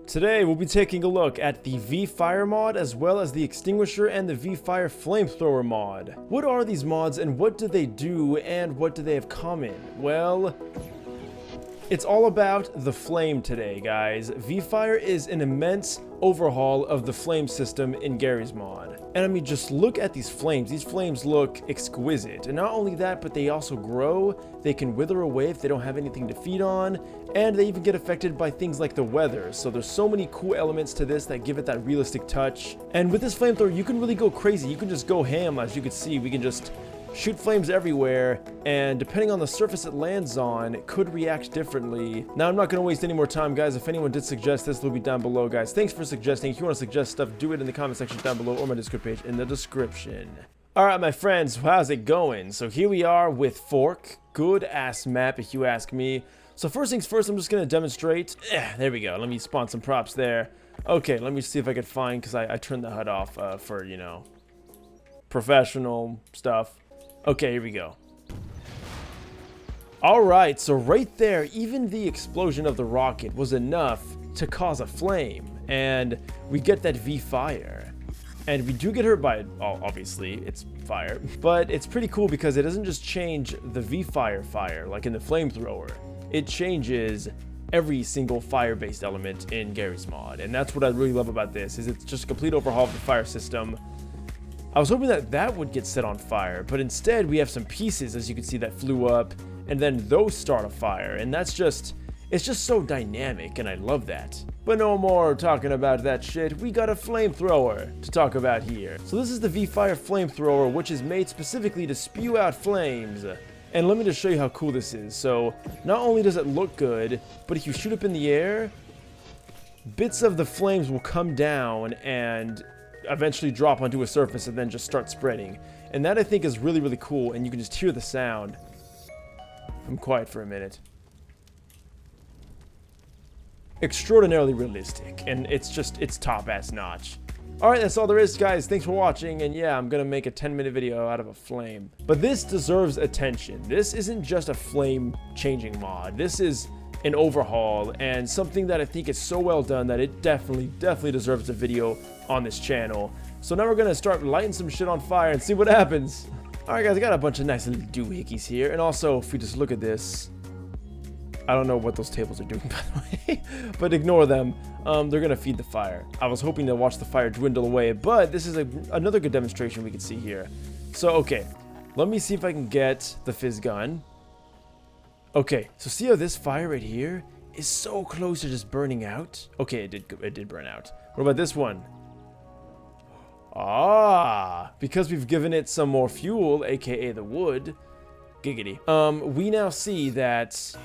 Today we'll be taking a look at the VFire mod as well as the extinguisher and the VFire flamethrower mod. What are these mods and what do they do and what do they have common? Well, it's all about the flame today, guys. VFire is an immense overhaul of the flame system in Garry's mod. And I mean, just look at these flames. These flames look exquisite. And not only that, but they also grow. They can wither away if they don't have anything to feed on. And they even get affected by things like the weather. So there's so many cool elements to this that give it that realistic touch. And with this flamethrower, you can really go crazy. You can just go ham. As you can see, we can just shoot flames everywhere, and depending on the surface it lands on, it could react differently. Now, I'm not going to waste any more time, guys. If anyone did suggest this, they'll be down below, guys. Thanks for suggesting. If you want to suggest stuff, do it in the comment section down below or my Discord page in the description. Alright, my friends, how's it going? So here we are with Fork. Good ass map, if you ask me. So first things first, I'm just going to demonstrate. There we go. Let me spawn some props there. Okay, let me see if I can find, because I turned the HUD off for, you know, professional stuff. Okay, here we go. Alright, so right there, even the explosion of the rocket was enough to cause a flame. And we get that VFire. And we do get hurt by it, obviously, it's fire. But it's pretty cool because it doesn't just change the VFire fire, like in the flamethrower. It changes every single fire-based element in Garry's mod. And that's what I really love about this, is it's just a complete overhaul of the fire system. I was hoping that that would get set on fire, but instead we have some pieces, as you can see, that flew up, and then those start a fire, and that's just, it's just so dynamic, and I love that. But no more talking about that shit, we got a flamethrower to talk about here. So this is the VFire flamethrower, which is made specifically to spew out flames. And let me just show you how cool this is. So, not only does it look good, but if you shoot up in the air, bits of the flames will come down and eventually drop onto a surface and then just start spreading. And that I think is really, really cool, and you can just hear the sound. I'm quiet for a minute. Extraordinarily realistic, and it's top ass notch. Alright, that's all there is, guys. Thanks for watching, and yeah, I'm gonna make a 10-minute video out of a flame. But this deserves attention. This isn't just a flame changing mod. This is an overhaul and something that I think is so well done that it definitely deserves a video on this channel. So now we're gonna start lighting some shit on fire and see what happens. Alright, guys, I got a bunch of nice little doohickeys here, and also if we just look at this, I don't know what those tables are doing, by the way, but ignore them. They're gonna feed the fire. I was hoping to watch the fire dwindle away, but this is another good demonstration we can see here. So okay, let me see if I can get the fizz gun. Okay, so see how this fire right here is so close to just burning out? Okay, it did burn out. What about this one? Ah, because we've given it some more fuel, aka the wood, giggity. We now see that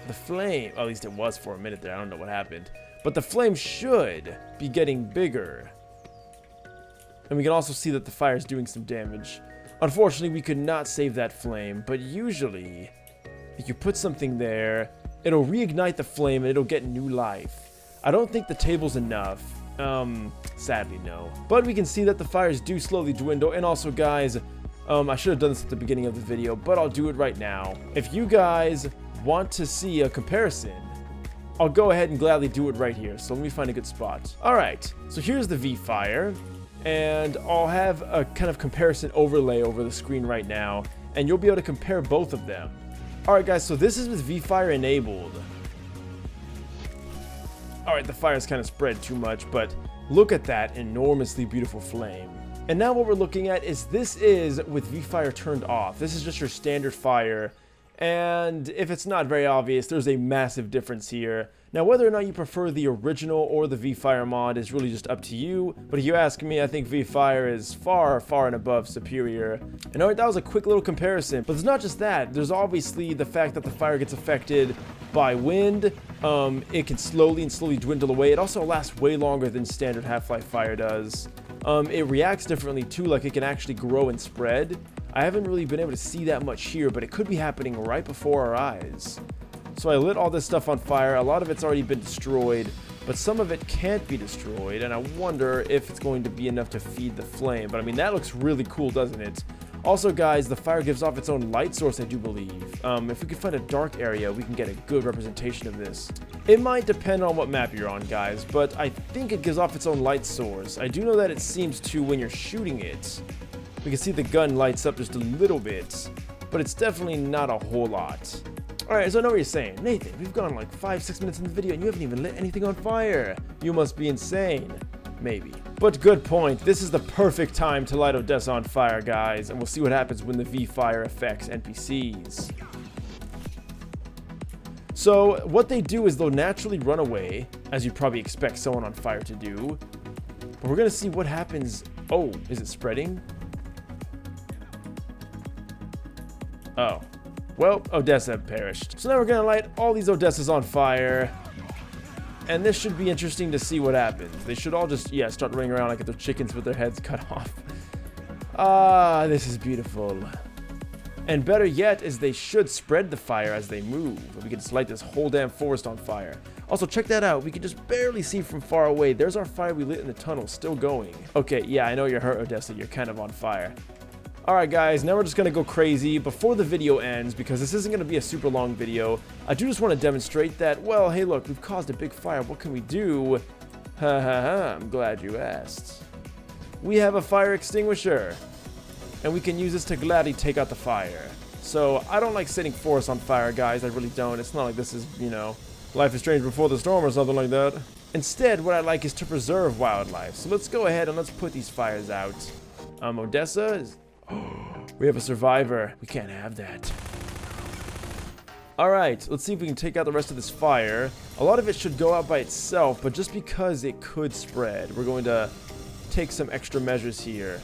the flame, at least it was for a minute there, I don't know what happened, but the flame should be getting bigger. And we can also see that the fire is doing some damage. Unfortunately, we could not save that flame, but usually if you put something there, it'll reignite the flame and it'll get new life. I don't think the table's enough. Sadly, no. But we can see that the fires do slowly dwindle. And also, guys, I should have done this at the beginning of the video, but I'll do it right now. If you guys want to see a comparison, I'll go ahead and gladly do it right here. So let me find a good spot. Alright, so here's the VFire, and I'll have a kind of comparison overlay over the screen right now, and you'll be able to compare both of them. Alright, guys, so this is with VFire enabled. Alright, the fire's kind of spread too much, but look at that enormously beautiful flame. And now what we're looking at is this is with VFire turned off. This is just your standard fire. And if it's not very obvious, there's a massive difference here. Now, whether or not you prefer the original or the VFire mod is really just up to you. But if you ask me, I think VFire is far and above superior. And alright, that was a quick little comparison. But it's not just that. There's obviously the fact that the fire gets affected by wind. It can slowly dwindle away. It also lasts way longer than standard Half-Life fire does. It reacts differently too, like it can actually grow and spread. I haven't really been able to see that much here, but it could be happening right before our eyes. So I lit all this stuff on fire. A lot of it's already been destroyed, but some of it can't be destroyed, and I wonder if it's going to be enough to feed the flame. But I mean, that looks really cool, doesn't it? Also, guys, the fire gives off its own light source, I do believe. If we could find a dark area, we can get a good representation of this. It might depend on what map you're on, guys, but I think it gives off its own light source. I do know that it seems to when you're shooting it. We can see the gun lights up just a little bit, but it's definitely not a whole lot. Alright, so I know what you're saying. Nathan, we've gone like 5-6 minutes in the video and you haven't even lit anything on fire. You must be insane. Maybe. But good point. This is the perfect time to light Odessa on fire, guys, and we'll see what happens when the VFire affects NPCs. So, what they do is they'll naturally run away, as you'd probably expect someone on fire to do. But we're gonna see what happens. Oh, is it spreading? Oh. Well, Odessa perished. So now we're gonna light all these Odessas on fire. And this should be interesting to see what happens. They should all just, yeah, start running around like they're chickens with their heads cut off. Ah, this is beautiful. And better yet is they should spread the fire as they move. We can just light this whole damn forest on fire. Also, check that out. We can just barely see from far away. There's our fire we lit in the tunnel, still going. Okay, yeah, I know you're hurt, Odessa. You're kind of on fire. Alright guys, now we're just gonna go crazy before the video ends, because this isn't gonna be a super long video. I do just want to demonstrate that, well, hey look, we've caused a big fire, what can we do? Ha ha ha, I'm glad you asked. We have a fire extinguisher, and we can use this to gladly take out the fire. So, I don't like setting forests on fire, guys, I really don't. It's not like this is, you know, Life is Strange Before the Storm or something like that. Instead, what I like is to preserve wildlife. So let's go ahead and let's put these fires out. Odessa is... We have a survivor. We can't have that. Alright, let's see if we can take out the rest of this fire. A lot of it should go out by itself, but just because it could spread, we're going to take some extra measures here.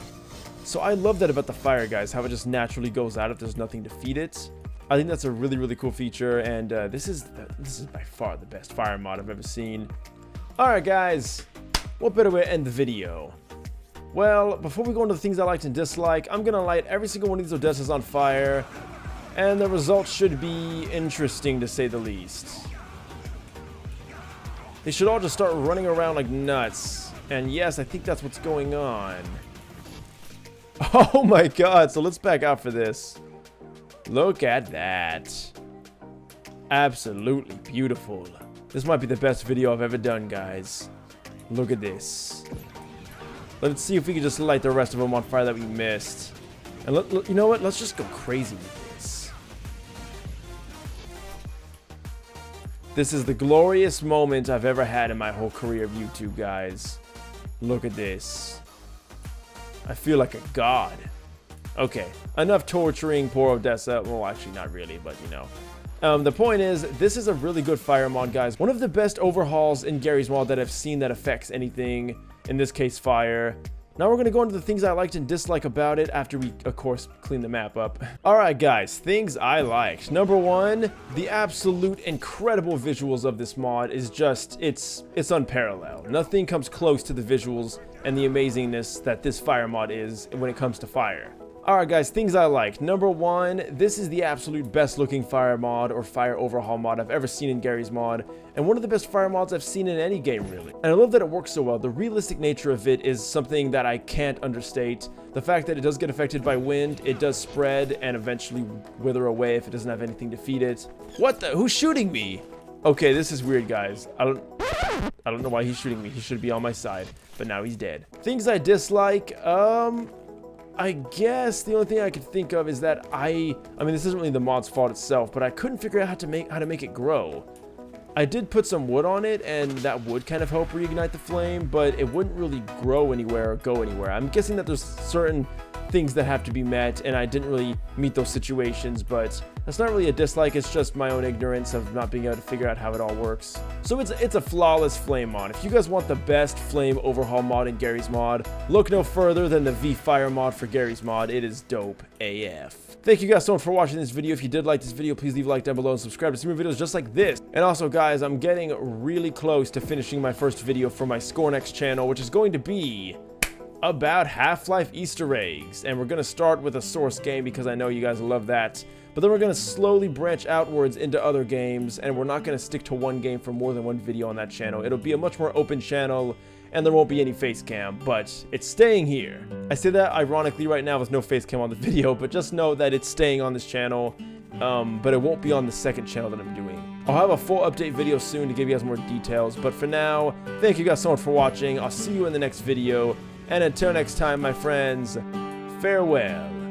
So I love that about the fire, guys, how it just naturally goes out if there's nothing to feed it. I think that's a really, really cool feature, and this is by far the best fire mod I've ever seen. Alright, guys, what better way to end the video? Well, before we go into the things I liked and dislike, I'm gonna light every single one of these Odessas on fire, and the results should be interesting to say the least. They should all just start running around like nuts, and yes, I think that's what's going on. Oh my god, so let's back out for this. Look at that. Absolutely beautiful. This might be the best video I've ever done, guys. Look at this. Let's see if we can just light the rest of them on fire that we missed. And you know what? Let's just go crazy with this. This is the glorious moment I've ever had in my whole career of YouTube, guys. Look at this. I feel like a god. Okay, enough torturing poor Odessa. Well, actually not really, but you know. The point is, this is a really good fire mod, guys. One of the best overhauls in Garry's mod that I've seen that affects anything. In this case, fire. Now we're going to go into the things I liked and disliked about it after we, of course, clean the map up. Alright guys, things I liked. Number one, the absolute incredible visuals of this mod is just, it's unparalleled. Nothing comes close to the visuals and the amazingness that this fire mod is when it comes to fire. Alright guys, things I like. Number one, this is the absolute best looking fire mod or fire overhaul mod I've ever seen in Garry's mod, and one of the best fire mods I've seen in any game, really. And I love that it works so well. The realistic nature of it is something that I can't understate. The fact that it does get affected by wind, it does spread and eventually wither away if it doesn't have anything to feed it. What the? Who's shooting me? Okay, this is weird, guys. I don't know why he's shooting me. He should be on my side, but now he's dead. Things I dislike, I guess the only thing I could think of is that I mean, this isn't really the mod's fault itself, but I couldn't figure out how to make it grow. I did put some wood on it, and that would kind of help reignite the flame, but it wouldn't really grow anywhere or go anywhere. I'm guessing that there's certain things that have to be met, and I didn't really meet those situations, but that's not really a dislike, it's just my own ignorance of not being able to figure out how it all works. So it's a flawless flame mod. If you guys want the best flame overhaul mod in Garry's mod, look no further than the VFire mod for Garry's mod. It is dope AF. Thank you guys so much for watching this video. If you did like this video, please leave a like down below and subscribe to see more videos just like this. And also, guys, I'm getting really close to finishing my first video for my ScoreNext channel, which is going to be about Half-Life Easter eggs, and we're gonna start with a source game because I know you guys love that, but then we're gonna slowly branch outwards into other games, and we're not gonna stick to one game for more than one video on that channel. It'll be a much more open channel, and there won't be any face cam, but it's staying here. I say that ironically right now with no face cam on the video, but just know that it's staying on this channel, but it won't be on the second channel that I'm doing. I'll have a full update video soon to give you guys more details, but for now, thank you guys so much for watching. I'll see you in the next video, and until next time, my friends, farewell.